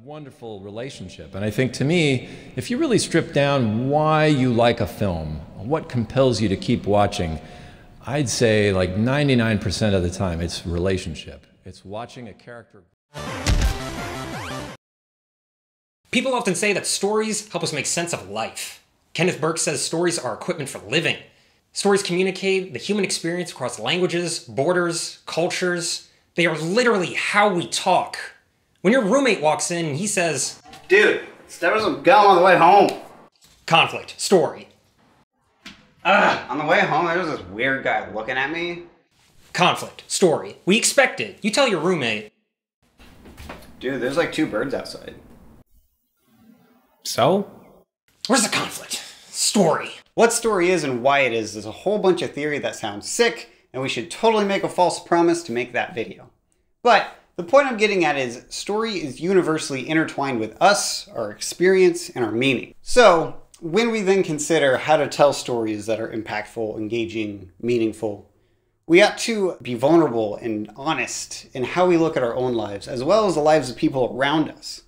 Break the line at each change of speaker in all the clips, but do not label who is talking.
wonderful relationship. And I think to me, if you really strip down why you like a film, what compels you to keep watching, I'd say like 99% of the time it's relationship. It's watching a character.
People often say that stories help us make sense of life. Kenneth Burke says stories are equipment for living. Stories communicate the human experience across languages, borders, cultures. They are literally how we talk. When your roommate walks in and he says,
"Dude, there was some gum on the way home."
Conflict, story.
On the way home, there was this weird guy looking at me.
Conflict, story. We expect it. You tell your roommate,
"Dude, there's like 2 birds outside."
So? Where's the conflict? Story.
What story is and why it is a whole bunch of theory that sounds sick, and we should totally make a false promise to make that video. But the point I'm getting at is story is universally intertwined with us, our experience, and our meaning. So when we then consider how to tell stories that are impactful, engaging, meaningful, we ought to be vulnerable and honest in how we look at our own lives, as well as the lives of people around us.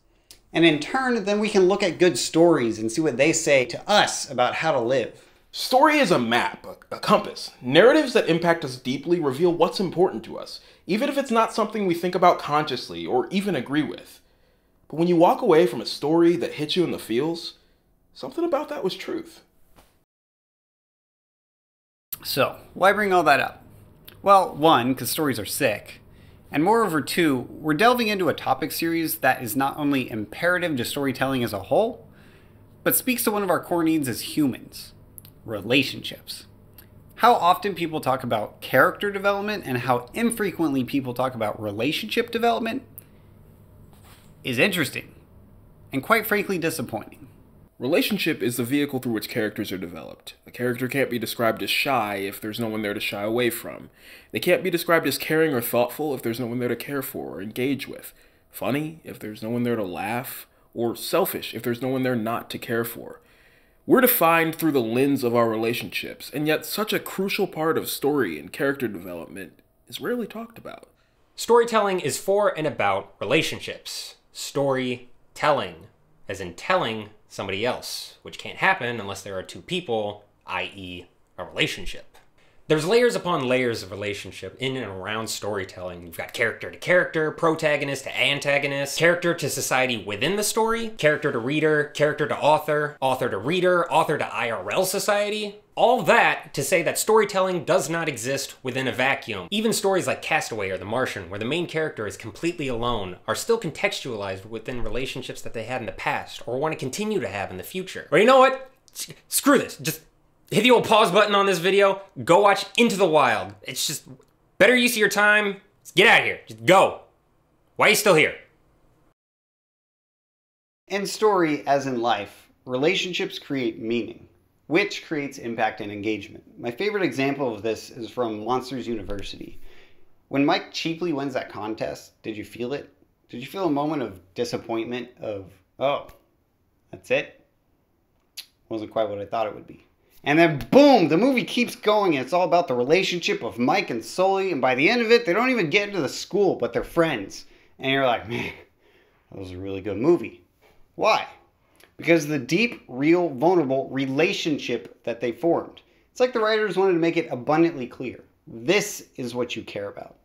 And in turn, then we can look at good stories and see what they say to us about how to live.
Story is a map, a compass. Narratives that impact us deeply reveal what's important to us, even if it's not something we think about consciously or even agree with. But when you walk away from a story that hits you in the feels, something about that was truth.
So, why bring all that up? Well, 1, because stories are sick. And moreover 2, we're delving into a topic series that is not only imperative to storytelling as a whole, but speaks to one of our core needs as humans: relationships. How often people talk about character development and how infrequently people talk about relationship development is interesting, and quite frankly disappointing.
Relationship is the vehicle through which characters are developed. A character can't be described as shy if there's no one there to shy away from. They can't be described as caring or thoughtful if there's no one there to care for or engage with. Funny if there's no one there to laugh, or selfish if there's no one there not to care for. We're defined through the lens of our relationships, and yet such a crucial part of story and character development is rarely talked about.
Storytelling is for and about relationships. Storytelling, as in telling somebody else, which can't happen unless there are 2 people, i.e. a relationship. There's layers upon layers of relationship in and around storytelling. You've got character to character, protagonist to antagonist, character to society within the story, character to reader, character to author, author to reader, author to IRL society. All that to say that storytelling does not exist within a vacuum. Even stories like Castaway or The Martian, where the main character is completely alone, are still contextualized within relationships that they had in the past or want to continue to have in the future. Or you know what? Screw this. Just hit the old pause button on this video. Go watch Into the Wild. It's just better use of your time. Just get out of here. Just go. Why are you still here?
In story, as in life, relationships create meaning, which creates impact and engagement. My favorite example of this is from Monsters University. When Mike cheaply wins that contest, did you feel it? Did you feel a moment of disappointment of, oh, that's it? Wasn't quite what I thought it would be. And then boom, the movie keeps going and it's all about the relationship of Mike and Sully, and by the end of it, they don't even get into the school, but they're friends. And you're like, man, that was a really good movie. Why? Because the deep, real, vulnerable relationship that they formed. It's like the writers wanted to make it abundantly clear. This is what you care about.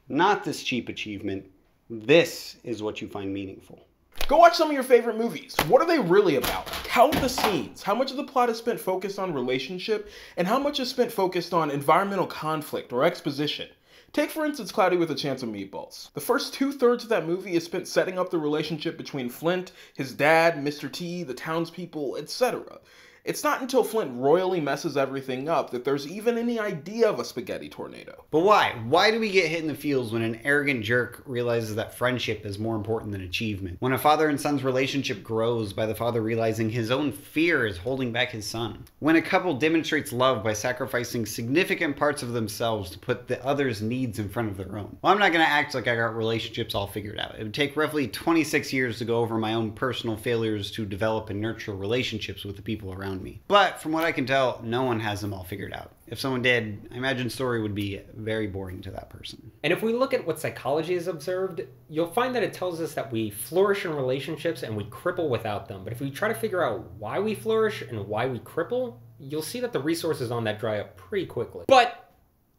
Not this cheap achievement. This is what you find meaningful.
Go watch some of your favorite movies. What are they really about? Count the scenes. How much of the plot is spent focused on relationship, and how much is spent focused on environmental conflict or exposition? Take, for instance, Cloudy with a Chance of Meatballs. The first 2/3 of that movie is spent setting up the relationship between Flint, his dad, Mr. T, the townspeople, etc. It's not until Flint royally messes everything up that there's even any idea of a spaghetti tornado.
But why? Why do we get hit in the feels when an arrogant jerk realizes that friendship is more important than achievement? When a father and son's relationship grows by the father realizing his own fear is holding back his son? When a couple demonstrates love by sacrificing significant parts of themselves to put the other's needs in front of their own? Well, I'm not going to act like I got relationships all figured out. It would take roughly 26 years to go over my own personal failures to develop and nurture relationships with the people around around me. But from what I can tell, no one has them all figured out. If someone did, I imagine story would be very boring to that person.
And if we look at what psychology has observed, you'll find that it tells us that we flourish in relationships and we cripple without them. But if we try to figure out why we flourish and why we cripple, you'll see that the resources on that dry up pretty quickly. But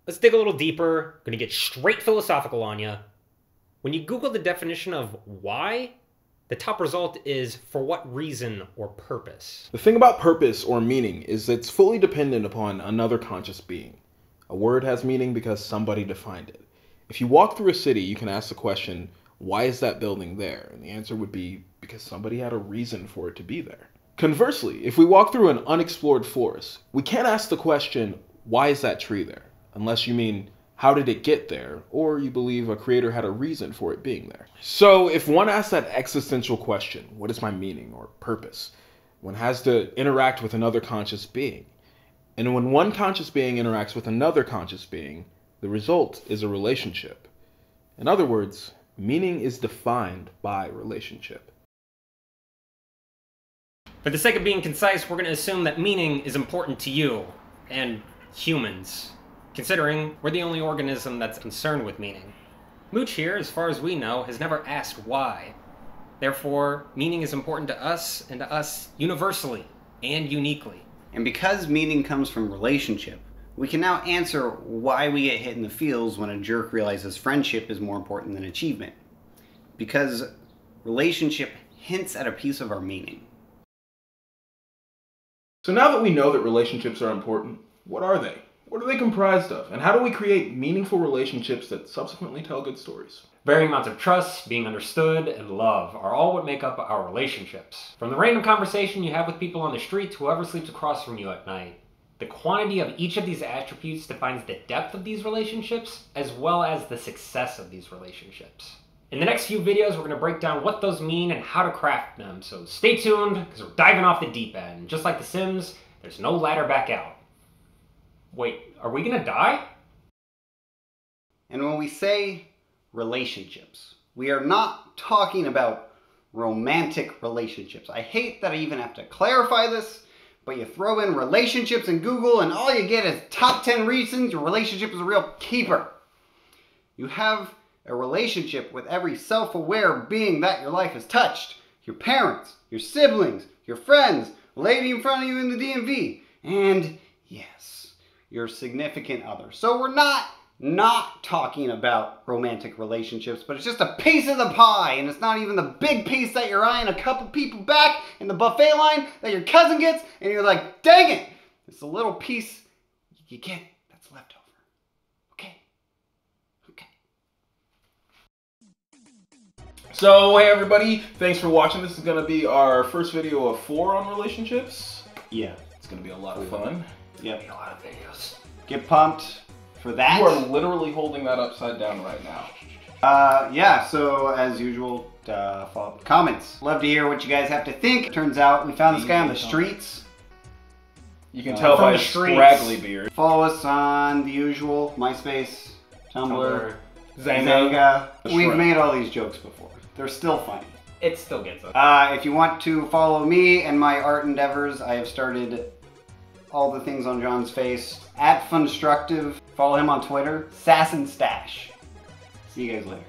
let's dig a little deeper. I'm gonna get straight philosophical on you. When you Google the definition of why, the top result is for what reason or purpose.
The thing about purpose or meaning is it's fully dependent upon another conscious being. A word has meaning because somebody defined it. If you walk through a city, you can ask the question, why is that building there? And the answer would be because somebody had a reason for it to be there. Conversely, if we walk through an unexplored forest, we can't ask the question, why is that tree there? Unless you mean, how did it get there? Or you believe a creator had a reason for it being there. So if one asks that existential question, what is my meaning or purpose? One has to interact with another conscious being. And when one conscious being interacts with another conscious being, the result is a relationship. In other words, meaning is defined by relationship.
For the sake of being concise, we're going to assume that meaning is important to you and humans, considering we're the only organism that's concerned with meaning. Mooch here, as far as we know, has never asked why. Therefore, meaning is important to us and to us universally and uniquely.
And because meaning comes from relationship, we can now answer why we get hit in the feels when a jerk realizes friendship is more important than achievement. Because relationship hints at a piece of our meaning.
So now that we know that relationships are important, what are they? What are they comprised of? And how do we create meaningful relationships that subsequently tell good stories?
Varying amounts of trust, being understood, and love are all what make up our relationships. From the random conversation you have with people on the street to whoever sleeps across from you at night, the quantity of each of these attributes defines the depth of these relationships, as well as the success of these relationships. In the next few videos, we're going to break down what those mean and how to craft them, so stay tuned, because we're diving off the deep end. Just like The Sims, there's no ladder back out. Wait, are we going to die?
And when we say relationships, we are not talking about romantic relationships. I hate that I even have to clarify this, but you throw in relationships in Google and all you get is top 10 reasons your relationship is a real keeper. You have a relationship with every self-aware being that your life has touched. Your parents, your siblings, your friends, the lady in front of you in the DMV, and yes, your significant other. So we're not talking about romantic relationships, but it's just a piece of the pie, and it's not even the big piece that you're eyeing a couple people back in the buffet line that your cousin gets, and you're like, dang it! It's a little piece you get that's left over. Okay? Okay.
So, hey everybody, thanks for watching. This is going to be our first video of 4 on relationships.
Yeah.
It's going to be a lot of fun.
Yep.
A lot of videos.
Get pumped for that.
You are literally holding that upside down right now.
Yeah, so as usual, follow up comments. Love to hear what you guys have to think. Turns out we found this guy on the streets.
You can tell by his scraggly beard.
Follow us on the usual, MySpace, Tumblr,
Zanga.
We've made all these jokes before. They're still funny.
It still gets us.
If you want to follow me and my art endeavors, I have started all the things on John's face. @Funstructive. Follow him on Twitter. Sass and Stash. See you guys later.